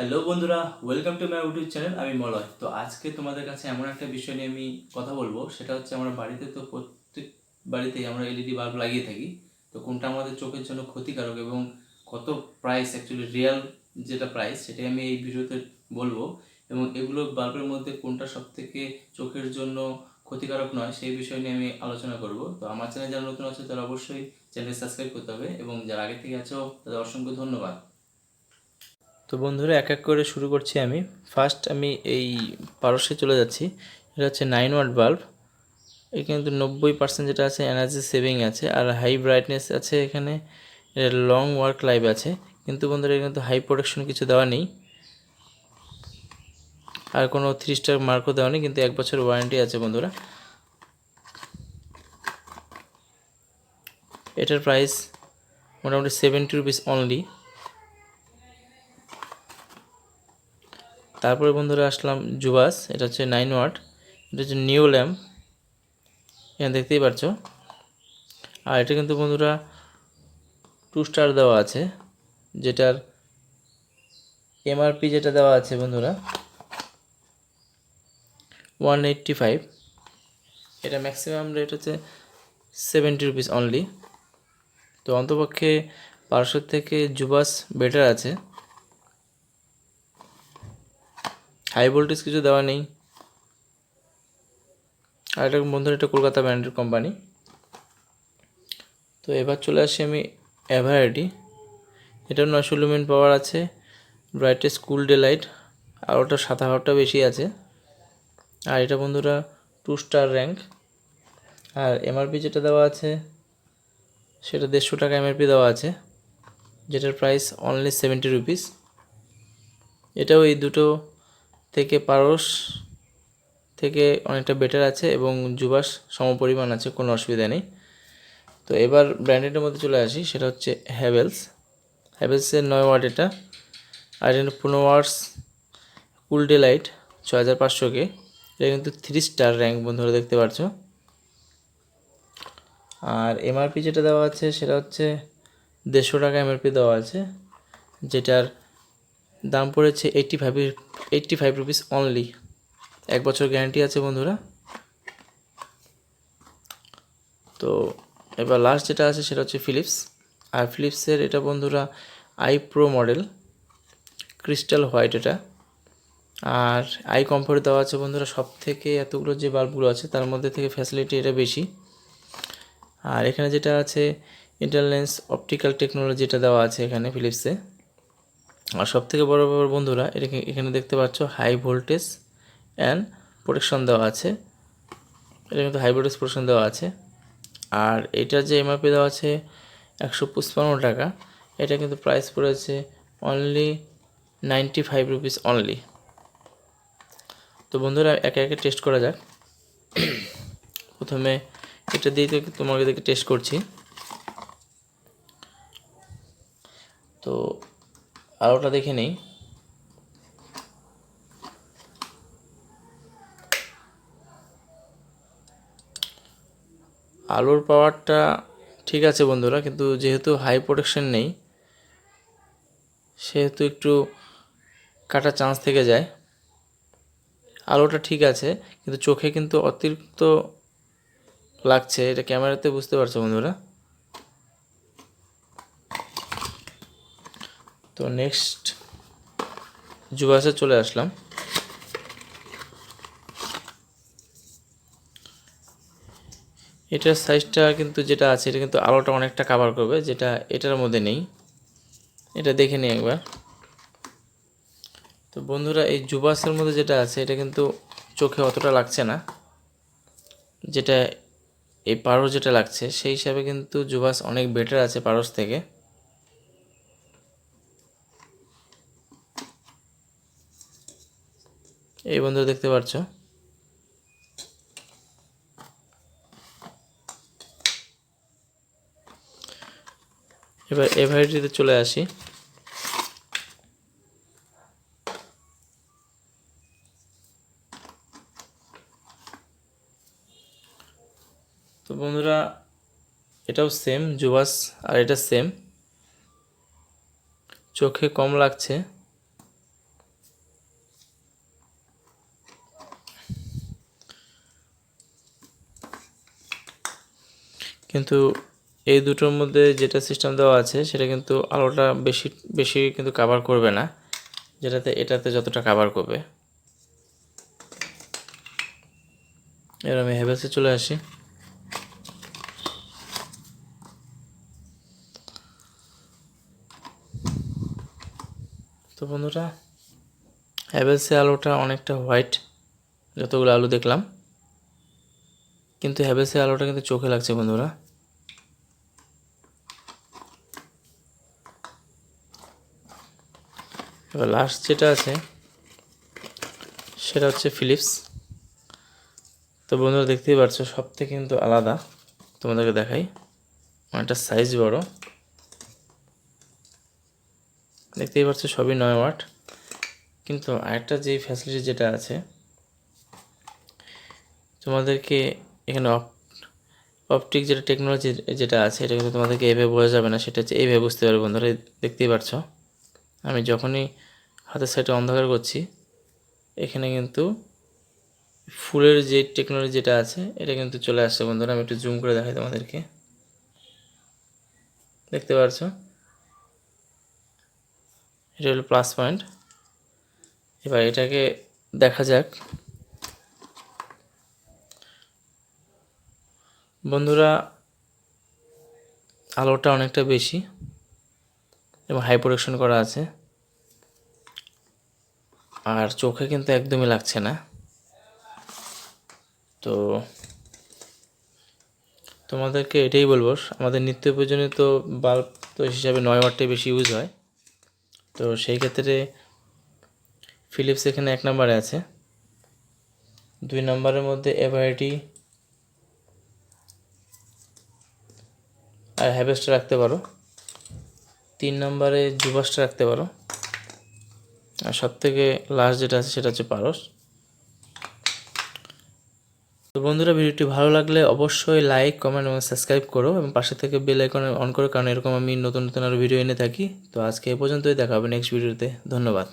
Hello বন্ধুরা, welcome to my YouTube channel. আমি মলয়। তো আজকে তোমাদের কাছে এমন একটা বিষয় নিয়ে আমি কথা বলবো, সেটা হচ্ছে আমরা বাড়িতে তো প্রত্যেক বাড়িতেই আমরা এলইডি বাল্ব লাগিয়ে থাকি। তো কোনটা আমাদের চোখের জন্য ক্ষতিকারক এবং কত প্রাইস, অ্যাকচুয়ালি রিয়েল যেটা প্রাইস, সেটাই আমি এই ভিডিওতে বলবো। এবং এগুলো বাল্বের মধ্যে কোনটা সবথেকে চোখের জন্য ক্ষতিকারক নয় সেই বিষয় নিয়ে আমি আলোচনা করব। তো আমার চ্যানেল যারা নতুন আছে তারা অবশ্যই চ্যানেল সাবস্ক্রাইব করতে হবে, এবং যারা আগে থেকে আছো তাদের অসংখ্য ধন্যবাদ। তো বন্ধুরা, এক এক করে শুরু করছি আমি। ফার্স্ট আমি এই পারসে চলে যাচ্ছি। এটা হচ্ছে 9 ওয়াট বাল্ব। এই কিন্তু 90% যেটা আছে এনার্জি সেভিং আছে, আর হাই ব্রাইটনেস আছে এখানে, লং ওয়ার্ক লাইফ আছে। কিন্তু বন্ধুরা, এখানে কিন্তু হাই প্রোটেকশন কিছু দেওয়া নেই, আর কোনো 3 স্টার মার্কও দেওয়া নেই, কিন্তু 1 বছর ওয়ারেন্টি আছে বন্ধুরা। এটার প্রাইস মোটামুটি 70 রুপিস অনলি। তারপরে বন্ধুরা আসলাম জুভাস। এটা হচ্ছে 9 ওয়াট। এটা হচ্ছে নিউ ল্যাম্প, এখানে দেখতেই পাচ্ছ। আর এটা কিন্তু বন্ধুরা 2 স্টার দেওয়া আছে, যেটার এমআরপি যেটা দেওয়া আছে বন্ধুরা 185। এটা ম্যাক্সিমাম রেট হচ্ছে 70 রুপিস অনলি। তো অন্তপক্ষে 500 থেকে জুবাস বেটার আছে। হাই ভোল্টেজ কিছু দেওয়া নেই। আর এটা বন্ধুরা, এটা কলকাতা ব্র্যান্ডের কোম্পানি। তো এবার চলে আসি আমি এভারেডি। এটা 900 লুমেন পাওয়ার আছে, ব্রাইটেস্ট কুল ডে লাইট, আর ওটা 7,000টা বেশি আছে। আর এটা বন্ধুরা 2 স্টার র্যাঙ্ক। আর এমআরপি যেটা দেওয়া আছে সেটা 150 টাকা এমআরপি দেওয়া আছে, যেটার প্রাইস অনলি 70 রুপিস। এটাও এই দুটো থেকে পারস থেকে অনেকটা বেটার আছে, এবং জুবাস সমপরিমাণ আছে, কোনো অসুবিধা নেই। তো এবার ব্র্যান্ডেডের মধ্যে চলে আসি, সেটা হচ্ছে হ্যাভেলসের 9 ওয়াট এটা। আর এটা 15 ওয়াটস কুল ডে লাইট 6500K। এটা কিন্তু 3 স্টার র্যাঙ্ক বন্ধুরা, দেখতে পাচ্ছ। আর এমআরপি যেটা দেওয়া আছে সেটা হচ্ছে 150 টাকা এমআরপি দেওয়া আছে, যেটার দাম পড়েছে 85 রুপিস অনলি। 1 বছর গ্যারান্টি আছে বন্ধুরা। তো এবার লাস্ট যেটা আছে সেটা হচ্ছে ফিলিপস। আর ফিলিপসের এটা বন্ধুরা I pro model, crystal white এটা। আর আই কমফোর্ট দেওয়া আছে বন্ধুরা। সব থেকে এতগুলো যে বাল্বগুলো আছে তার মধ্যে থেকে ফ্যাসিলিটি এটা বেশি। আর এখানে যেটা আছে ইন্টারলেন্স অপটিক্যাল টেকনোলজি, এটা দেওয়া আছে এখানে ফিলিপসে। আর সব থেকে বড় ব্যাপার বন্ধুরা, এখানে দেখতে পাচ্ছ হাই ভোল্টেজ অ্যান্ড প্রোটেকশন দেওয়া আছে। এটা কিন্তু হাই ভোল্টেজ প্রোটেকশন দেওয়া আছে। আর এটার যে এমআরপি দেওয়া আছে 155 টাকা, এটা কিন্তু প্রাইস পড়েছে অনলি 95 রুপিস অনলি। তো বন্ধুরা, একে একে টেস্ট করা যাক। প্রথমে এটা দিয়ে তোমাকে টেস্ট করছি। তো আলোটা দেখে নেই। আলোর পাওয়ারটা ঠিক আছে বন্ধুরা, কিন্তু যেহেতু হাই প্রোটেকশন নেই সেহেতু একটু কাটার চান্স থেকে যায়। আলোটা ঠিক আছে, কিন্তু চোখে কিন্তু অতিরিক্ত লাগছে, এটা ক্যামেরাতে বুঝতে পারছো বন্ধুরা। তো নেক্সট জুবাসে চলে আসলাম। এটার সাইজটা কিন্তু যেটা আছে এটা কিন্তু আলোটা অনেকটা কাভার করবে, যেটা এটার মধ্যে নেই। এটা দেখে নিই একবার। তো বন্ধুরা, এই জুবাসের মধ্যে যেটা আছে এটা কিন্তু চোখে অতটা লাগছে না, যেটা এই পারস যেটা লাগছে সেই হিসাবে কিন্তু জুবাস অনেক বেটার আছে পারস থেকে। এই বন্ধুরা দেখতে পাচ্ছ। এবার এভারেডিতে চলে আসি। তো বন্ধুরা, এটাও সেম জুবাস, আর এটা সেম। চোখে কম লাগছে, কিন্তু এই দুটোর মধ্যে যেটা সিস্টেম দেওয়া আছে সেটা কিন্তু আলোটা বেশি বেশি কিন্তু কভার করবে না, যেটাতে এটাতে যতটা কভার করবে। এবার আমি হ্যাভেলসে চলে আসি। তো বন্ধুরা, হ্যাভেলসে আলোটা অনেকটা হোয়াইট, যতগুলো আলু দেখলাম, কিন্তু হ্যাভেলসের আলোটা কিন্তু চোখে লাগছে বন্ধুরা। এবার লাস্ট যেটা আছে সেটা হচ্ছে ফিলিপস। তো বন্ধুরা দেখতেই পাচ্ছ সব থেকে কিন্তু আলাদা, তোমাদেরকে দেখাই, অনেকটা সাইজ বড়, দেখতেই পাচ্ছ সবই 9 ওয়াট। কিন্তু আরেকটা যে ফ্যাসিলিটি যেটা আছে তোমাদেরকে এখানে অপটিক যেটা টেকনোলজি যেটা আছে এটা কিন্তু তোমাদেরকে এইভাবে বোঝা যাবে না, সেটা হচ্ছে এইভাবে বুঝতে পারবে বন্ধুরা। দেখতেই পাচ্ছ আমি যখনই হাতের সাইডে অন্ধকার করছি এখানে কিন্তু ফুলের যে টেকনোলজি যেটা আছে এটা কিন্তু চলে আসছে বন্ধুরা। আমি একটু জুম করে দেখাই তোমাদেরকে, দেখতে পাচ্ছ এটা হলো প্লাস পয়েন্ট। এবার এটাকে দেখা যাক বন্ধুরা, আলোটা অনেকটা বেশি এবং হাই প্রোডাকশন করা আছে, আর চোখে কিন্তু একদমই লাগছে না। তো তোমাদেরকে এটাই বলবো, আমাদের নিত্য প্রয়োজনীয় তো বাল্ব তো হিসাবে 9 ওয়াটটাই বেশি ইউজ হয়। তো সেই ক্ষেত্রে ফিলিপস এখানে 1 নম্বরে আছে, 2 নম্বরের মধ্যে এভারেডি আর হ্যাভেলসটা রাখতে পারো, 3 নম্বরে জুভাসটা রাখতে পারো, আর সবথেকে লাস্ট যেটা আছে সেটা হচ্ছে পারস। তো বন্ধুরা, ভিডিওটি ভালো লাগলে অবশ্যই লাইক, কমেন্ট এবং সাবস্ক্রাইব করো এবং পাশে থেকে বেল আইকন অন করো, কারণ এরকম আমি নতুন নতুন আরও ভিডিও এনে থাকি। তো আজকে এ পর্যন্তই, দেখা হবে নেক্সট ভিডিওতে। ধন্যবাদ।